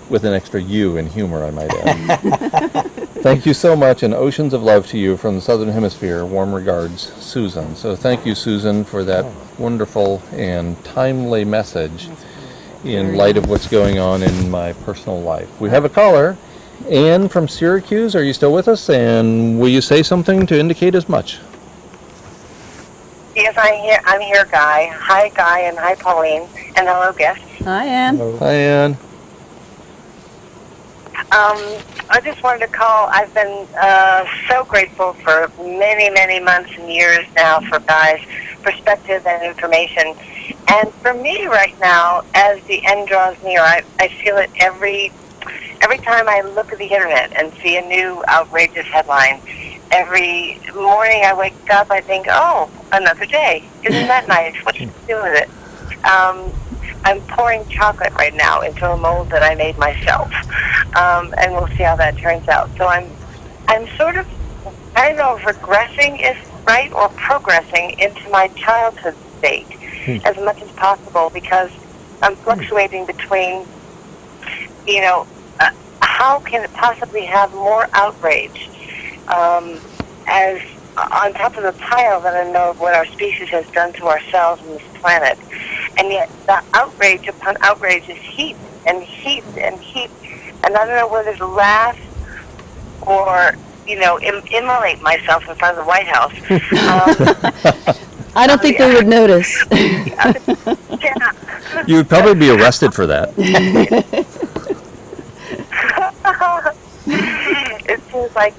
With an extra U in humor, I might add. Thank you so much, and oceans of love to you from the Southern Hemisphere. Warm regards, Susan. So thank you, Susan, for that wonderful and timely message in light of what's going on in my personal life. We have a caller. Anne from Syracuse, are you still with us? And will you say something to indicate as much? Yes, I'm here, Guy. Hi, Guy, and hi, Pauline, and hello, guest. Hi, Anne. Hello. Hi, Anne. I just wanted to call. I've been so grateful for many, many months and years now for Guy's perspective and information. And for me right now, as the end draws near, I feel it every time I look at the internet and see a new outrageous headline. every morning I wake up, I think, oh, another day. Isn't that nice? What should I do with it? I'm pouring chocolate right now into a mold that I made myself, and we'll see how that turns out. So I'm sort of, I don't know if regressing is right or progressing into my childhood state as much as possible, because I'm fluctuating between, you know, how can it possibly have more outrage as on top of the pile that I know of what our species has done to ourselves and this planet. And yet the outrage upon outrage is heaped and heaped and heaped. And I don't know whether to laugh or, you know, immolate myself in front of the White House. I don't think they would notice. You would probably be arrested for that. It seems like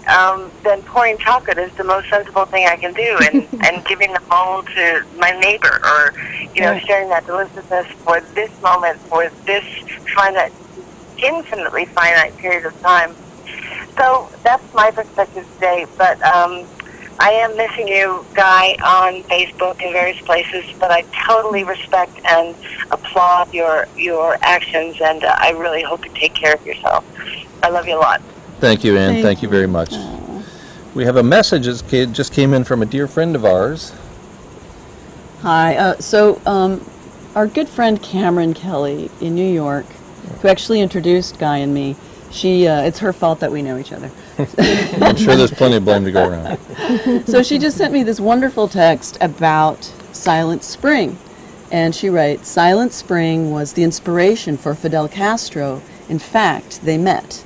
then pouring chocolate is the most sensible thing I can do, and giving the mold to my neighbor, or, you know, sharing that deliciousness for this moment, for this infinitely finite period of time. So that's my perspective today, but I am missing you, Guy, on Facebook and various places, but I totally respect and applaud your actions, and I really hope you take care of yourself. I love you a lot. Thank you, Ann. Thank you very much. We have a message that just came in from a dear friend of ours. Hi. Our good friend Cameron Kelly in New York, who actually introduced Guy and me, it's her fault that we know each other. I'm sure there's plenty of blame to go around. So she just sent me this wonderful text about Silent Spring. And she writes, Silent Spring was the inspiration for Fidel Castro. In fact, they met.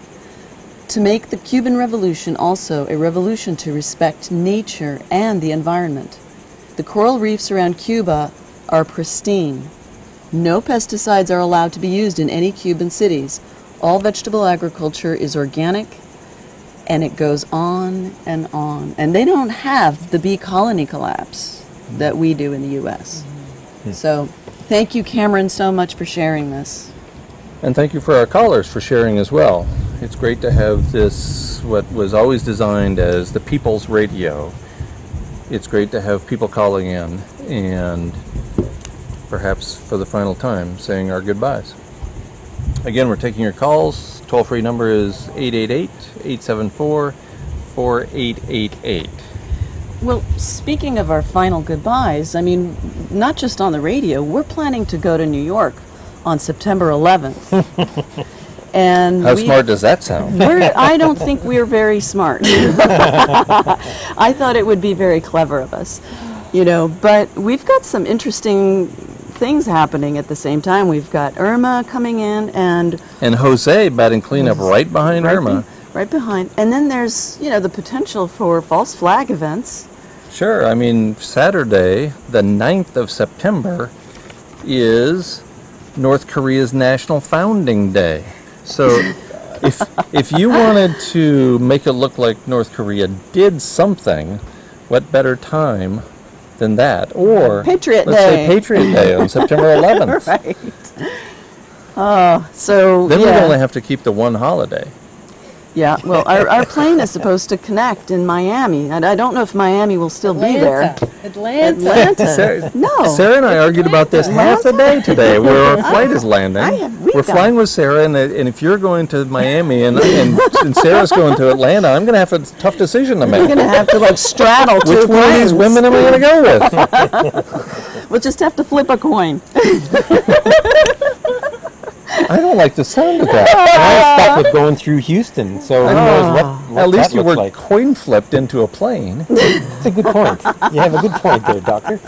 To make the Cuban Revolution also a revolution to respect nature and the environment. The coral reefs around Cuba are pristine. No pesticides are allowed to be used in any Cuban cities. All vegetable agriculture is organic, and it goes on and on. And they don't have the bee colony collapse that we do in the U.S. So thank you, Cameron, so much for sharing this. And thank you for our callers for sharing as well. It's great to have this, what was always designed as the people's radio. It's great to have people calling in and perhaps for the final time saying our goodbyes. Again, we're taking your calls. Toll-free number is 888-874-4888. Well, speaking of our final goodbyes, I mean, not just on the radio, we're planning to go to New York on September 11th. And how smart does that sound? I don't think we're very smart. I thought it would be very clever of us, you know, but we've got some interesting things happening at the same time. We've got Irma coming in and Jose batting cleanup right behind Irma. Right behind. And then there's, you know, the potential for false flag events. Sure. I mean, Saturday, the 9th of September, is North Korea's National Founding Day. So if you wanted to make it look like North Korea did something, what better time than that? Or Patriot let's Day. say Patriot Day on September 11th. Right. So then we'd only have to keep the one holiday. Yeah, well, our plane is supposed to connect in Miami, and I don't know if Miami will still be there. Atlanta. Sarah and I argued about this half the day today, where our flight is landing. We're flying with Sarah, and if you're going to Miami and Sarah's going to Atlanta, I'm going to have a tough decision to make. You're going to have to straddle two Which one of these women am I going to go with? We'll just have to flip a coin. I don't like the sound of that. I'm stuck with going through Houston, so who knows what at least you were like. coin flipped into a plane. That's a good point. You have a good point there, Doctor.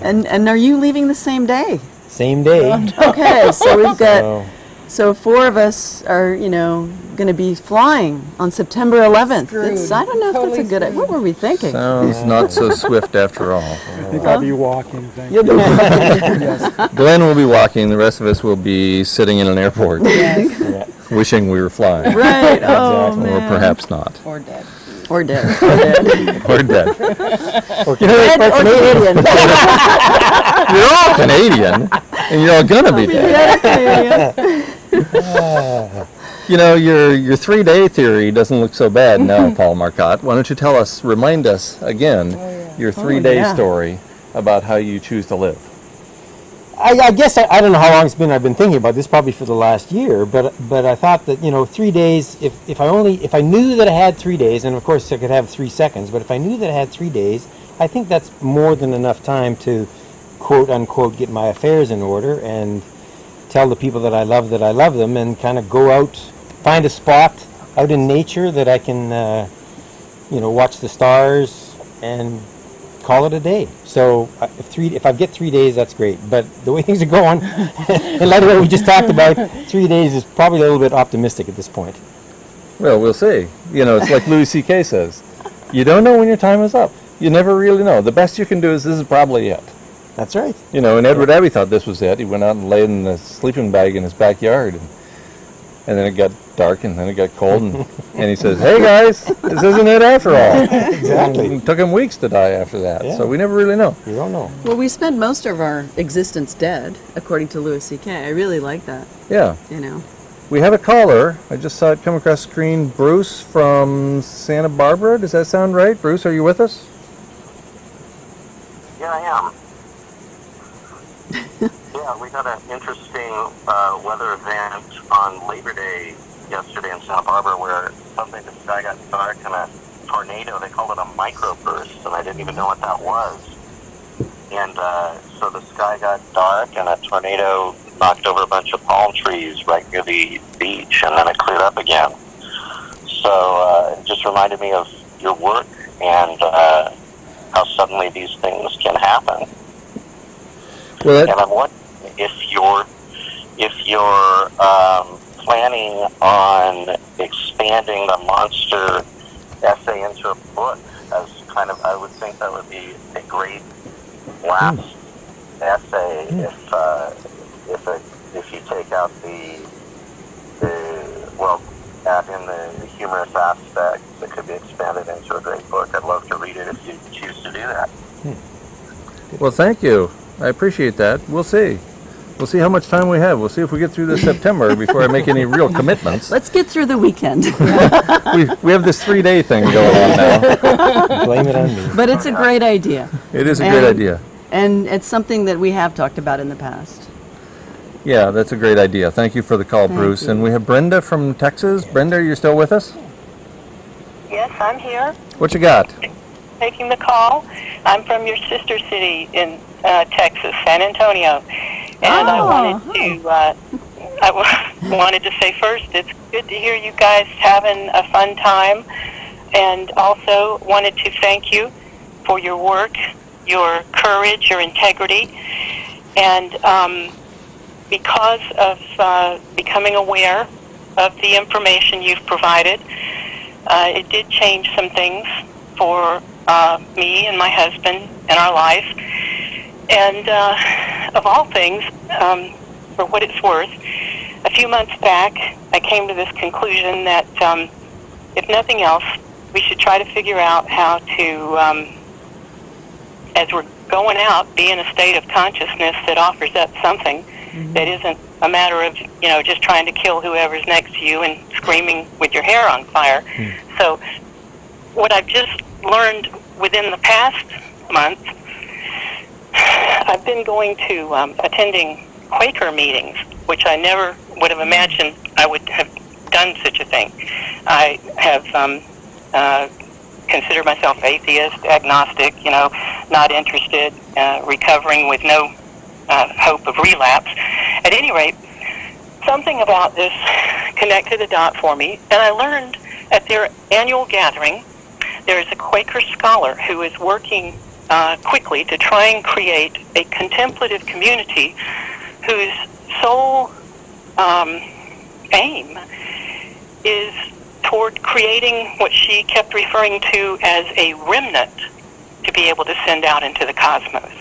And are you leaving the same day? Same day. Okay, so we've got so four of us are, you know, going to be flying on September 11th. I don't know if that's a good idea. What were we thinking? Sounds not so swift after all. I think I'll be walking. You'll be walking. Yes. Glenn will be walking. The rest of us will be sitting in an airport, wishing we were flying. Right. Oh, man. Or perhaps not. Or dead. Or dead. Or dead. Or Canadian. You're all Canadian, and you're all gonna be dead. You know, your 3-day theory doesn't look so bad now, Paul Marcotte. Why don't you remind us again, your 3-day story about how you choose to live? I guess I don't know how long I've been thinking about this, probably for the last year, but I thought that, 3 days, if I knew that I had 3 days, and of course I could have 3 seconds, but if I knew that I had 3 days, I think that's more than enough time to quote unquote get my affairs in order and tell the people that I love them, and kind of go out, find a spot out in nature that I can watch the stars and call it a day. So if I get 3 days, that's great. But the way things are going, in light of what we just talked about, 3 days is probably a little bit optimistic at this point. Well, we'll see. It's like Louis C.K. says, you don't know when your time is up. You never really know. The best you can do is, this is probably it. That's right. And Edward Abbey thought this was it. He went out and laid in the sleeping bag in his backyard, and then it got dark, and then it got cold, and he says, hey guys, this isn't it after all. Exactly. It took him weeks to die after that, Yeah. so we never really know. You don't know. Well, we spend most of our existence dead, according to Louis C.K. I really like that, Yeah. We have a caller. I just saw it come across the screen. Bruce from Santa Barbara. Does that sound right? Bruce, are you with us? Yeah, I am. Yeah, we got an interesting weather event on Labor Day yesterday in Santa Barbara where suddenly the sky got dark and a tornado, they called it a microburst, and I didn't even know what that was. And so the sky got dark and a tornado knocked over a bunch of palm trees right near the beach, and then it cleared up again. So it just reminded me of your work and how suddenly these things can happen. Well, and I'm wondering if you're planning on expanding the monster essay into a book as kind of, I would think that would be a great last essay if you take out the add in the humorous aspect that could be expanded into a great book. I'd love to read it if you choose to do that. Well, thank you. I appreciate that. We'll see. We'll see how much time we have. We'll see if we get through this September before I make any real commitments. Let's get through the weekend. We have this 3-day thing going on now. Blame it on me. But it's a great idea. It is a great idea. And it's something that we have talked about in the past. Yeah, that's a great idea. Thank you for the call, Bruce. And we have Brenda from Texas. Brenda, are you still with us? Yes, I'm here. What you got? Taking the call. I'm from your sister city in Texas, San Antonio, and I wanted to say first, it's good to hear you guys having a fun time, and also wanted to thank you for your work, your courage, your integrity, and because of becoming aware of the information you've provided, it did change some things for me and my husband and our life. And of all things, for what it's worth, a few months back, I came to this conclusion that if nothing else, we should try to figure out how to, as we're going out, be in a state of consciousness that offers up something that isn't a matter of, just trying to kill whoever's next to you and screaming with your hair on fire. So what I've just learned within the past month, I've been going to attending Quaker meetings, which I never would have imagined I would have done such a thing. I have considered myself atheist, agnostic, not interested, recovering with no hope of relapse. At any rate, something about this connected the dot for me, and I learned at their annual gathering, there is a Quaker scholar who is working quickly to try and create a contemplative community whose sole aim is toward creating what she kept referring to as a remnant to be able to send out into the cosmos,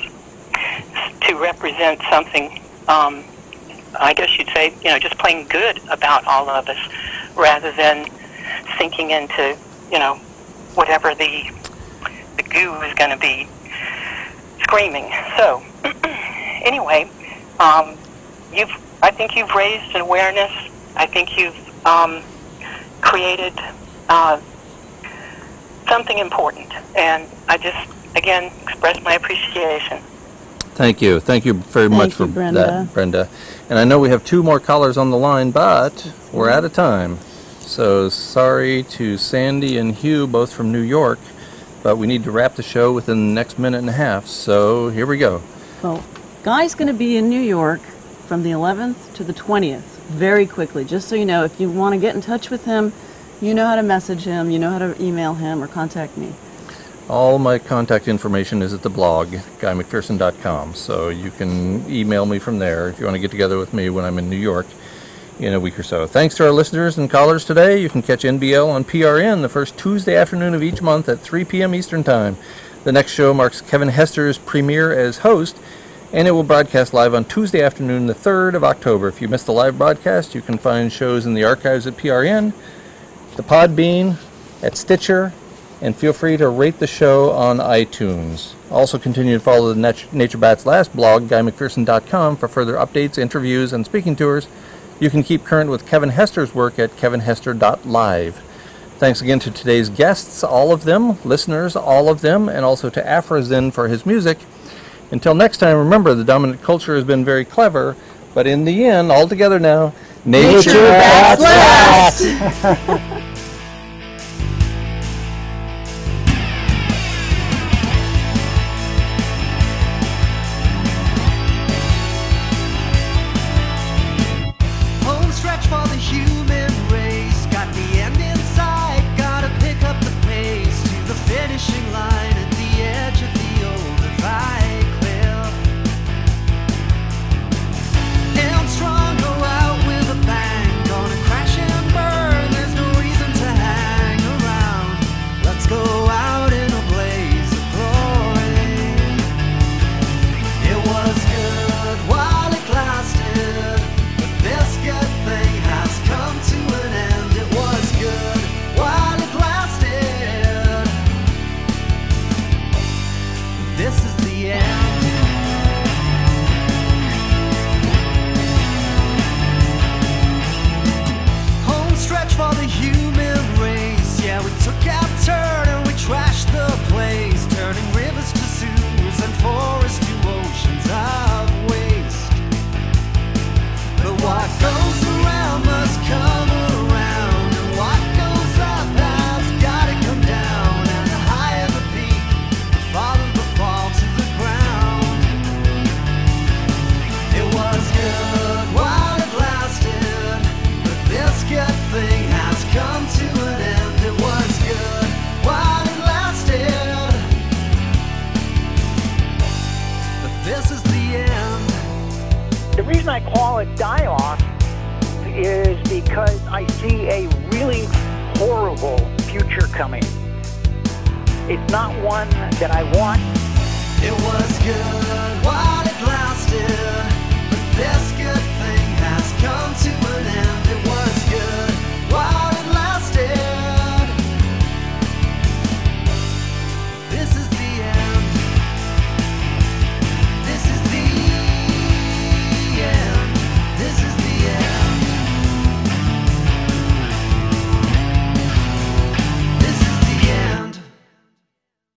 to represent something, I guess you'd say, just plain good about all of us, rather than sinking into, whatever the goo is going to be screaming. So, anyway, I think you've raised an awareness. I think you've created something important. And I just, again, express my appreciation. Thank you. Thank you very much for that, Brenda. And I know we have 2 more callers on the line, but we're out of time. So sorry to Sandy and Hugh, both from New York, but we need to wrap the show within the next minute and a half. So here we go. Well, Guy's going to be in New York from the 11th to the 20th, very quickly. Just so you know, if you want to get in touch with him, you know how to message him, you know how to email him or contact me. All my contact information is at the blog, guymcpherson.com, so you can email me from there if you want to get together with me when I'm in New York in a week or so. Thanks to our listeners and callers today. You can catch NBL on PRN the first Tuesday afternoon of each month at 3 p.m. Eastern Time. The next show marks Kevin Hester's premiere as host, and it will broadcast live on Tuesday afternoon, the 3rd of October. If you missed the live broadcast, you can find shows in the archives at PRN, the Podbean, at Stitcher, and feel free to rate the show on iTunes. Also continue to follow the Nature Bat's Last blog, guymcpherson.com, for further updates, interviews, and speaking tours. You can keep current with Kevin Hester's work at kevinhester.live. Thanks again to today's guests, all of them, listeners, all of them, and also to Afrozen for his music. Until next time, remember, the dominant culture has been very clever, but in the end, all together now, Nature Bat's Last! I call it die-off is because I see a really horrible future coming. It's not one that I want. It was good while it lasted, but this